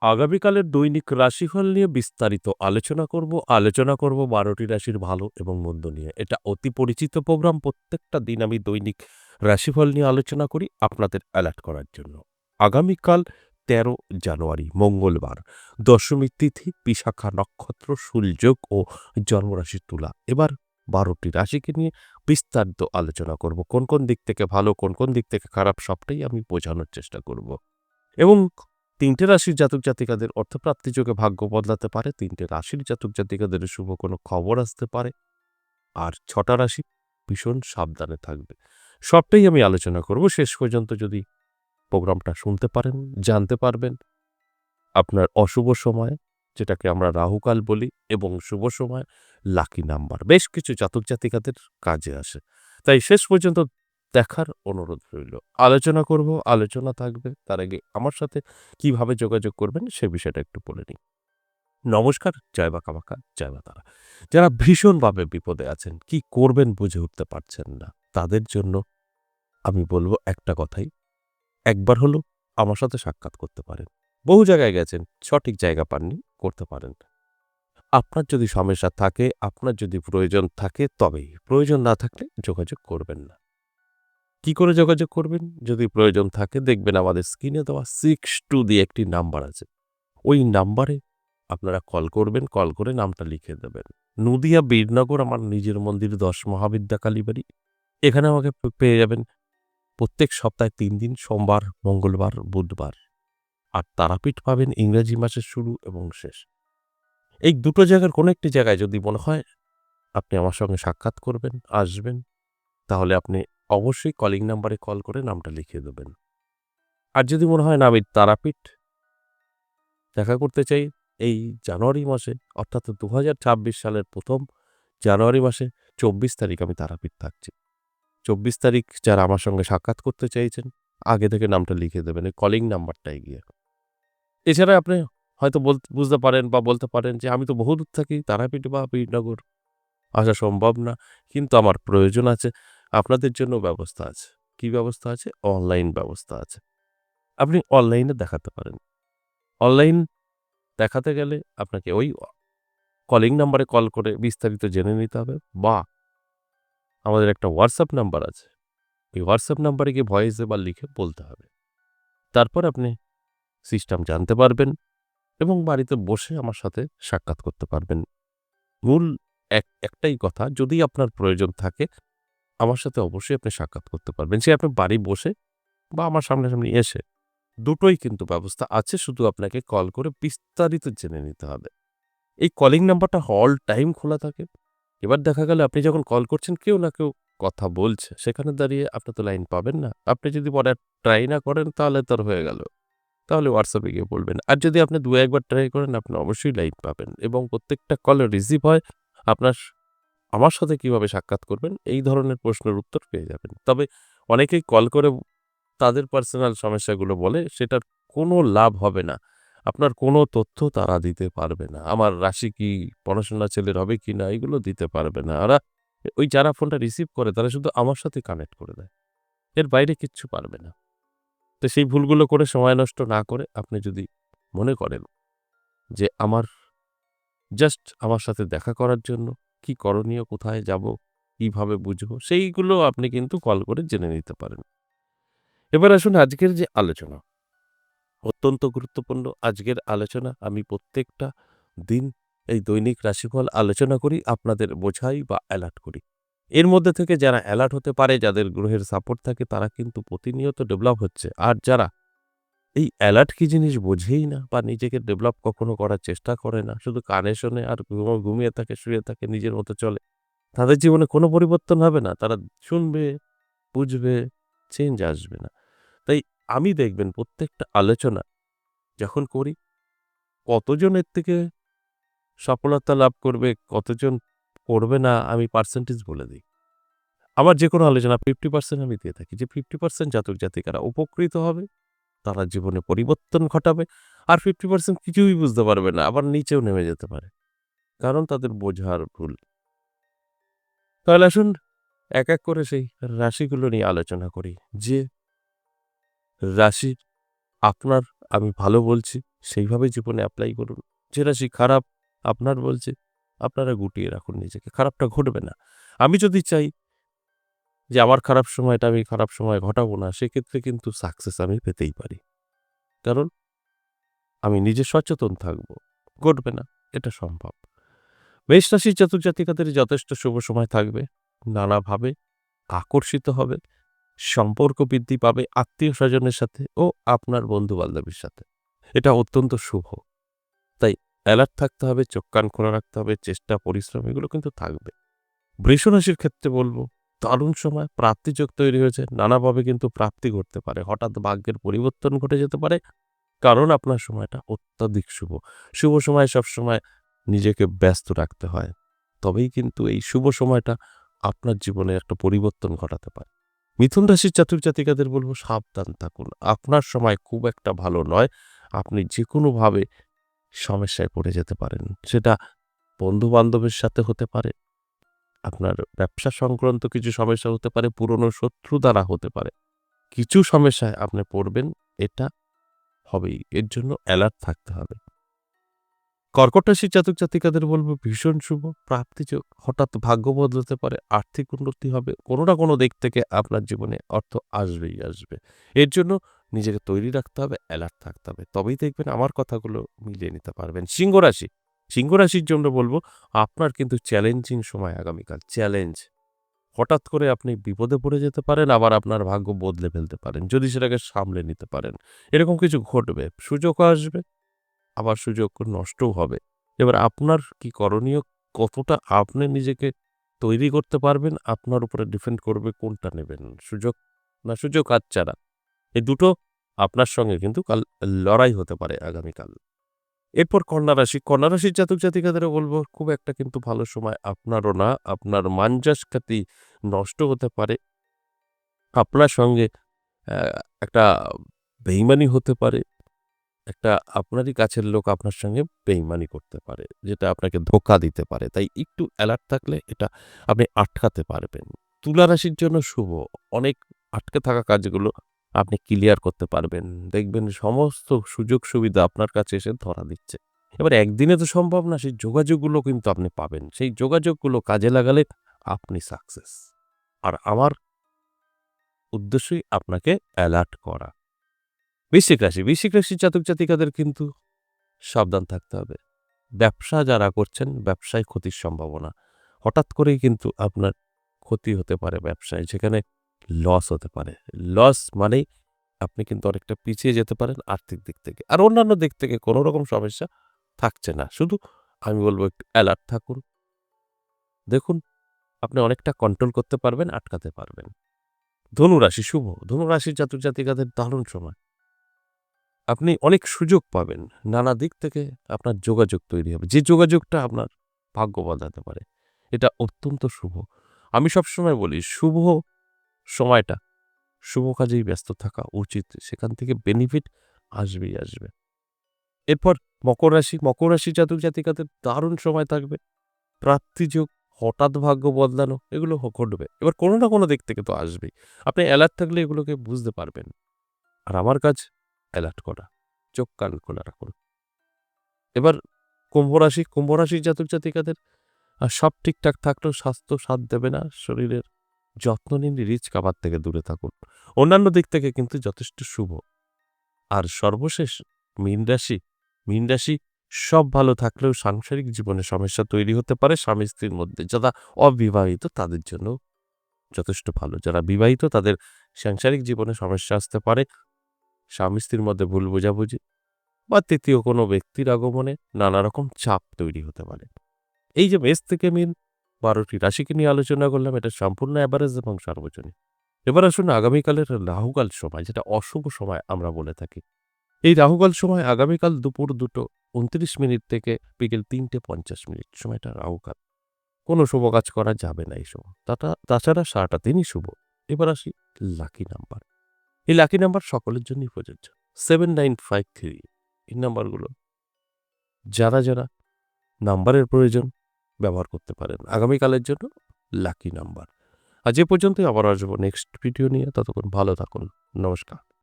আগামীকালের দৈনিক রাশিফল নিয়ে বিস্তারিত আলোচনা করব ১২টি রাশির ভালো এবং মন্দ নিয়ে। এটা অতি পরিচিত প্রোগ্রাম। প্রত্যেকটা দিন আমি দৈনিক রাশিফল নিয়ে আলোচনা করি আপনাদের অ্যালার্ট করার জন্য। আগামীকাল ১৩ জানুয়ারি মঙ্গলবার, দশমী তিথি, বিশাখা নক্ষত্র, সূলযোগ ও জন্মরাশি তুলা। এবার ১২টি রাশিকে নিয়ে বিস্তারিত আলোচনা করব। কোন কোন দিক থেকে ভালো, কোন কোন দিক থেকে খারাপ সবটাই আমি বোঝানোর চেষ্টা করব। এবং ৩টে রাশির জাতক-জাতিকাদের অর্থপ্রাপ্তি যোগে ভাগ্য বদলাতে পারে। ৩টে রাশির জাতক-জাতিকাদের শুভ কোনো খবর আসতে পারে। আর ৬টা রাশি ভীষণ সাবধানে থাকবে। সবটাই আমি আলোচনা করব। শেষ পর্যন্ত যদি প্রোগ্রামটা শুনতে পারেন, জানতে পারবেন আপনার অশুভ সময়, যেটাকে আমরা রাহুকাল বলি, এবং শুভ সময়, লাকি নাম্বার বেশ কিছু জাতক-জাতিকাদের কাজে আসে। তাই শেষ পর্যন্ত দেখার অনুরোধ রইল। আলোচনা করব, আলোচনা থাকবে। তার আগে আমার সাথে কিভাবে যোগাযোগ করবেন সে বিষয়টা একটু বলে নিই। নমস্কার, জয় মা কামাখ্যা, জয় মা তারা। যারা ভীষণভাবে বিপদে আছেন, কি করবেন বুঝে উঠতে পারছেন না, তাদের জন্য আমি বলব একটা কথাই, একবার হলেও আমার সাথে সাক্ষাৎ করতে পারেন। বহু জায়গায় গেছেন, সঠিক জায়গা পাননি, করতে পারেন। আপনার যদি সমস্যা থাকে, আপনার যদি প্রয়োজন থাকে তবেই। প্রয়োজন না থাকলে যোগাযোগ করবেন না। কি করে যোগাযোগ করবেন? যদি প্রয়োজন থাকে দেখবেন আমাদের স্ক্রিনে দেওয়া 62 দিয়ে একটি নাম্বার আছে। ওই নাম্বারে আপনারা কল করবেন, কল করে নামটা লিখে দেবেন। নদিয়া বীরনগর আমার নিজের মন্দির ১০ মহাবিদ্যা কালীবাড়ি। এখানে আমাকে পেয়ে যাবেন প্রত্যেক সপ্তাহে ৩ দিন, সোমবার, মঙ্গলবার, বুধবার। আর তারাপীঠ পাবেন ইংরেজি মাসের শুরু এবং শেষ। এই দুটো জায়গার কোনো একটি জায়গায় যদি মনে হয় আপনি আমার সঙ্গে সাক্ষাৎ করবেন, আসবেন, তাহলে আপনি অবশ্যই কলিং নাম্বারে কল করে নামটা লিখিয়ে দেবেন। আর যদি মনে হয় না আমি তারাপীঠ দেখা করতে চাই, এই জানুয়ারি মাসে অর্থাৎ ২০২৬ সালের ১ম জানুয়ারি মাসে ২৪ তারিখ আমি তারাপীঠ থাকছি। ২৪ তারিখ যারা আমার সঙ্গে সাক্ষাৎ করতে চাইছেন, আগে থেকে নামটা লিখে দেবেন এই কলিং নাম্বারটায় গিয়ে। এছাড়া আপনি হয়তো বুঝতে পারেন বা বলতে পারেন যে, "আমি তো বহুদূর থাকি, তারাপীঠ বা বীরনগর আসা সম্ভব না। কিন্তু আমার প্রয়োজন আছে।" আপনাদের জন্য ব্যবস্থা আছে। কি ব্যবস্থা আছে? অনলাইন ব্যবস্থা আছে। আপনি অনলাইনে দেখাতে পারেন। অনলাইন দেখাতে গেলে আপনাকে ওই কলিং নাম্বারে কল করে বিস্তারিত জেনে নিতে হবে, বা আমাদের একটা হোয়াটসঅ্যাপ নাম্বার আছে। এই হোয়াটসঅ্যাপ নাম্বারে গিয়ে ভয়েসে বা লিখে বলতে হবে। তারপর আপনি সিস্টেম জানতে পারবেন এবং বাড়িতে বসে আমার সাথে সাক্ষাৎ করতে পারবেন। মূল একটাই কথা, যদি আপনার প্রয়োজন থাকে আমার সাথে অবশ্যই আপনি সাক্ষাৎ করতে পারবেন। সে আপনি বাড়ি বসে বা আমার সামনাসামনি এসে, দুটোই কিন্তু ব্যবস্থা আছে। শুধু আপনাকে কল করে বিস্তারিত জেনে নিতে হবে। এই কলিং নাম্বারটা অল টাইম খোলা থাকে। এবার দেখা গেল আপনি যখন কল করছেন কেউ না কেউ কথা বলছে। সেখানে দাঁড়িয়ে আপনি তো লাইন পাবেন না। আপনি যদি পরে ট্রাই না করেন তাহলে তো আর হয়ে গেল। তাহলে WhatsApp এ গিয়ে বলবেন। আর যদি আপনি ২-১ বার ট্রাই করেন আপনি অবশ্যই লাইন পাবেন এবং প্রত্যেকটা কল রিসিভ হয়। আপনার আমার সাথে কিভাবে সাক্ষাৎ করবেন এই ধরনের প্রশ্নের উত্তর পেয়ে যাবেন। তবে অনেকেই কল করে তাদের পার্সোনাল সমস্যাগুলো বলে, সেটার কোনো লাভ হবে না। আপনার কোনো তথ্য তারা দিতে পারবে না। আমার রাশি কি, পড়াশোনা ছেলের হবে কিনা এগুলো দিতে পারবে না। ওই যারা ফোনটা রিসিভ করে তারা শুধু আমার সাথে কানেক্ট করে দেয়। এর বাইরে কিচ্ছু পারবে না। তো সেই ভুলগুলো করে সময় নষ্ট না করে আপনি যদি মনে করেন যে আমার সাথে দেখা করার জন্য কি করণীয়, কোথায় যাব, কিভাবে বুঝবো, সেইগুলো আপনি কিন্তু কল করে জেনে নিতে পারেন। এবার আসুন আজকের যে আলোচনা, অত্যন্ত গুরুত্বপূর্ণ আজকের আলোচনা। আমি প্রত্যেকটা দিন এই দৈনিক রাশিফল আলোচনা করি, আপনাদের বোঝাই বা অ্যালার্ট করি। এর মধ্যে থেকে যারা অ্যালার্ট হতে পারে, যাদের গ্রহের সাপোর্ট থাকে তারা কিন্তু প্রতিনিয়ত ডেভেলপ হচ্ছে। আর যারা এই অ্যালার্ট কি জিনিস বোঝেই না বা নিজেকে ডেভেলপ কখনো করার চেষ্টা করে না, শুধু কানে শোনে আর ঘুমিয়ে থাকে, শুয়ে থাকে, নিজের মতো চলে, তাদের জীবনে কোনো পরিবর্তন হবে না। তারা শুনবে, বুঝবে, চেঞ্জ আসবে না। তাই আমি দেখবেন প্রত্যেকটা আলোচনা যখন করি, কতজন এর থেকে সফলতা লাভ করবে, কতজন করবে না, আমি পার্সেন্টেজ বলে দিই। আমার যেকোনো আলোচনা 50% আমি দিয়ে থাকি যে 50% জাতক-জাতিকারা উপকৃত হবে, তারা জীবনে পরিবর্তন ঘটাবে। আর 50% কিছুই বুঝতে পারবে না, আবার নিচেও নেমে যেতে পারে। কারণ তাদের বোঝার ভুল। তাহলে আসুন এক, এক করে সেই রাশিগুলো নিয়ে আলোচনা করি। যে রাশি আপনার, আমি ভালো বলছি, সেইভাবে জীবনে অ্যাপ্লাই করুন। যে রাশি খারাপ আপনার বলছে, আপনারা গুটিয়ে রাখুন নিজেকে। খারাপটা ঘটবে না। আমি যদি চাই যে আমার খারাপ সময়টা আমি খারাপ সময় ঘটাবো না, সেক্ষেত্রে কিন্তু সাকসেস আমি পেতেই পারি। কারণ আমি নিজে সচেতন থাকবো। ঘটবে না, এটা সম্ভব। মেষ রাশির জাতক জাতিকাদের যথেষ্ট শুভ সময় থাকবে। নানাভাবে আকর্ষিত হবে, সম্পর্ক বৃদ্ধি পাবে আত্মীয়-স্বজনের সাথে ও আপনার বন্ধু-বান্ধবের সাথে। এটা অত্যন্ত শুভ। তাই অ্যালার্ট থাকতে হবে, চোখ কান খোলা রাখতে হবে, চেষ্টা পরিশ্রম এগুলো কিন্তু থাকবে। বৃষ রাশির ক্ষেত্রে বলবো, দারুণ সময়, প্রাপ্তিযোগ তৈরি হয়েছে। নানাভাবে কিন্তু প্রাপ্তি ঘটতে পারে। হঠাৎ ভাগ্যের পরিবর্তন ঘটে যেতে পারে। কারণ আপনার সময়টা অত্যাধিক শুভ। শুভ সময়ে সবসময় নিজেকে ব্যস্ত রাখতে হয়। তবেই কিন্তু এই শুভ সময়টা আপনার জীবনে একটা পরিবর্তন ঘটাতে পারে। মিথুন রাশির জাতক জাতিকাদের বলবো সাবধান থাকুন। আপনার সময় খুব একটা ভালো নয়। আপনি যেকোনোভাবে সমস্যায় পড়ে যেতে পারেন। সেটা বন্ধু-বান্ধবের সাথে হতে পারে, আপনার ব্যবসা সংক্রান্ত কিছু সমস্যা হতে পারে, পুরনো শত্রু দ্বারা হতে পারে। কিছু সমস্যায় আপনি পড়বেন, এটা হবেই। এর জন্য অ্যালার্ট থাকতে হবে। কর্কট রাশির জাতক জাতিকাদের বলবো ভীষণ শুভ প্রাপ্তিযোগ। হঠাৎ ভাগ্য বদলাতে পারে, আর্থিক উন্নতি হবে। কোনো না কোনো দিক থেকে আপনার জীবনে অর্থ আসবেই আসবে। এর জন্য নিজেকে তৈরি রাখতে হবে, অ্যালার্ট থাকতে হবে। তবেই দেখবেন আমার কথাগুলো মিলিয়ে নিতে পারবেন। সিংহ রাশি, সিংহ রাশির জন্য বলবো আপনার কিন্তু চ্যালেঞ্জিং সময় আগামীকাল। চ্যালেঞ্জ। হঠাৎ করে আপনি বিপদে পড়ে যেতে পারেন, আবার আপনার ভাগ্য বদলে ফেলতে পারেন। যদি সেটাকে সামলে নিতে পারেন। এরকম কিছু ঘটবে। সুযোগও আসবে, আবার সুযোগ নষ্টও হবে। এবার আপনার কি করণীয়, কতটা আপনি নিজেকে তৈরি করতে পারবেন, আপনার উপরে ডিপেন্ড করবে কোনটা নেবেন। সুযোগ না সুযোগ হাতছাড়া। এই দুটো আপনার সঙ্গে কিন্তু কাল লড়াই হতে পারে আগামীকাল। এরপর কন্যা রাশি। কন্যা রাশির জাতক জাতিকাদেরও বলব খুব একটা কিন্তু ভালো সময় আপনারও না। আপনার মানজাসকাতি নষ্ট হতে পারে। আপনার সঙ্গে অ্যা একটা বেইমানি হতে পারে। একটা আপনারই কাছের লোক আপনার সঙ্গে বেইমানি করতে পারে, যেটা আপনাকে ধোঁকা দিতে পারে। তাই একটু অ্যালার্ট থাকলে এটা আপনি আটকাতে পারবেন। তুলা রাশির জন্য শুভ। অনেক আটকে থাকা কাজগুলো আপনি ক্লিয়ার করতে পারবেন। দেখবেন সমস্ত সুযোগ সুবিধা আপনার কাছে এসে ধরা দিচ্ছে। এবার একদিনে তো সম্ভব না, সেই যোগাযোগগুলো কিন্তু আপনি পাবেন। সেই যোগাযোগগুলো কাজে লাগালে আপনি সাকসেস। আর আমার উদ্দেশ্যই আপনাকে অ্যালার্ট করা। বৃশ্চিক রাশি। বৃশ্চিক রাশির জাতক জাতিকাদের কিন্তু সাবধান থাকতে হবে। ব্যবসা যারা করছেন, ব্যবসায় ক্ষতির সম্ভাবনা। হঠাৎ করেই কিন্তু আপনার ক্ষতি হতে পারে ব্যবসায়, যেখানে লস হতে পারে। লস মানেই আপনি কিন্তু অনেকটা পিছিয়ে যেতে পারেন আর্থিক দিক থেকে। আর অন্যান্য দিক থেকে কোনো রকম সমস্যা থাকছে না। শুধু আমি বলব একটু অ্যালার্ট থাকুন। দেখুন আপনি অনেকটা কন্ট্রোল করতে পারবেন, আটকাতে পারবেন। ধনুরাশি শুভ। ধনুরাশির জাতক জাতিকাদের দারুণ সময়। আপনি অনেক সুযোগ পাবেন। নানা দিক থেকে আপনার যোগাযোগ তৈরি হবে। যে যোগাযোগটা আপনার ভাগ্য বদলাতে পারে। এটা অত্যন্ত শুভ। আমি সবসময় বলি শুভ সময়টা শুভ কাজেই ব্যস্ত থাকা উচিত। সেখান থেকে বেনিফিট আসবেই আসবে। এরপর মকর রাশি। মকর রাশির জাতক জাতিকাদের দারুণ সময় থাকবে। প্রাপ্তিযোগ, হঠাৎ ভাগ্য বদলানো এগুলো ঘটবে। এবার কোনো না কোনো দিক থেকে তো আসবেই। আপনি অ্যালার্ট থাকলে এগুলোকে বুঝতে পারবেন। আর আমার কাজ অ্যালার্ট করা। চোখ কান খোলা রাখুন। এবার কুম্ভ রাশি। কুম্ভ রাশির জাতক জাতিকাদের সব ঠিকঠাক থাকলেও স্বাস্থ্য সাথ দেবে না। শরীরের যত্ন নিন, রিচ খাবার থেকে দূরে থাকুন। অন্যান্য দিক থেকে কিন্তু যথেষ্ট শুভ। আর সর্বশেষ মীন রাশি। মীন রাশি সব ভালো থাকলেও সাংসারিক জীবনে সমস্যা তৈরি হতে পারে স্বামী-স্ত্রীর মধ্যে। যারা অবিবাহিত তাদের জন্য যথেষ্ট ভালো। যারা বিবাহিত তাদের সাংসারিক জীবনে সমস্যা আসতে পারে। স্বামী-স্ত্রীর মধ্যে ভুল বোঝাবুঝি বা তৃতীয় কোনো ব্যক্তির আগমনে নানা রকম চাপ তৈরি হতে পারে। এই যে মেষ থেকে মীন ১২টি রাশিকে নিয়ে আলোচনা করলাম, এটা সম্পূর্ণ এভারেজ এবং সার্বজনীন। এবার আসুন আগামীকালের রাহুকাল সময়, যেটা অশুভ সময় আমরা বলে থাকি। এই রাহুকাল সময় আগামীকাল দুপুর ২:২৯ থেকে বিকেল ৩:৫০ সময়টা রাহুকাল। কোনো শুভ কাজ করা যাবে না এই সময়। তাছাড়া সারাটা দিনই শুভ। এবার আসি লাকি নাম্বার। এই লাকি নাম্বার সকলের জন্যই প্রযোজ্য। 7953 এই নাম্বারগুলো যারা নাম্বারের প্রয়োজন ব্যবহার করতে পারেন। আগামীকালের জন্য লাকি নাম্বার। আজ এ পর্যন্তই, আবার আসবো নেক্সট ভিডিও নিয়ে। ততক্ষণ ভালো থাকুন। নমস্কার।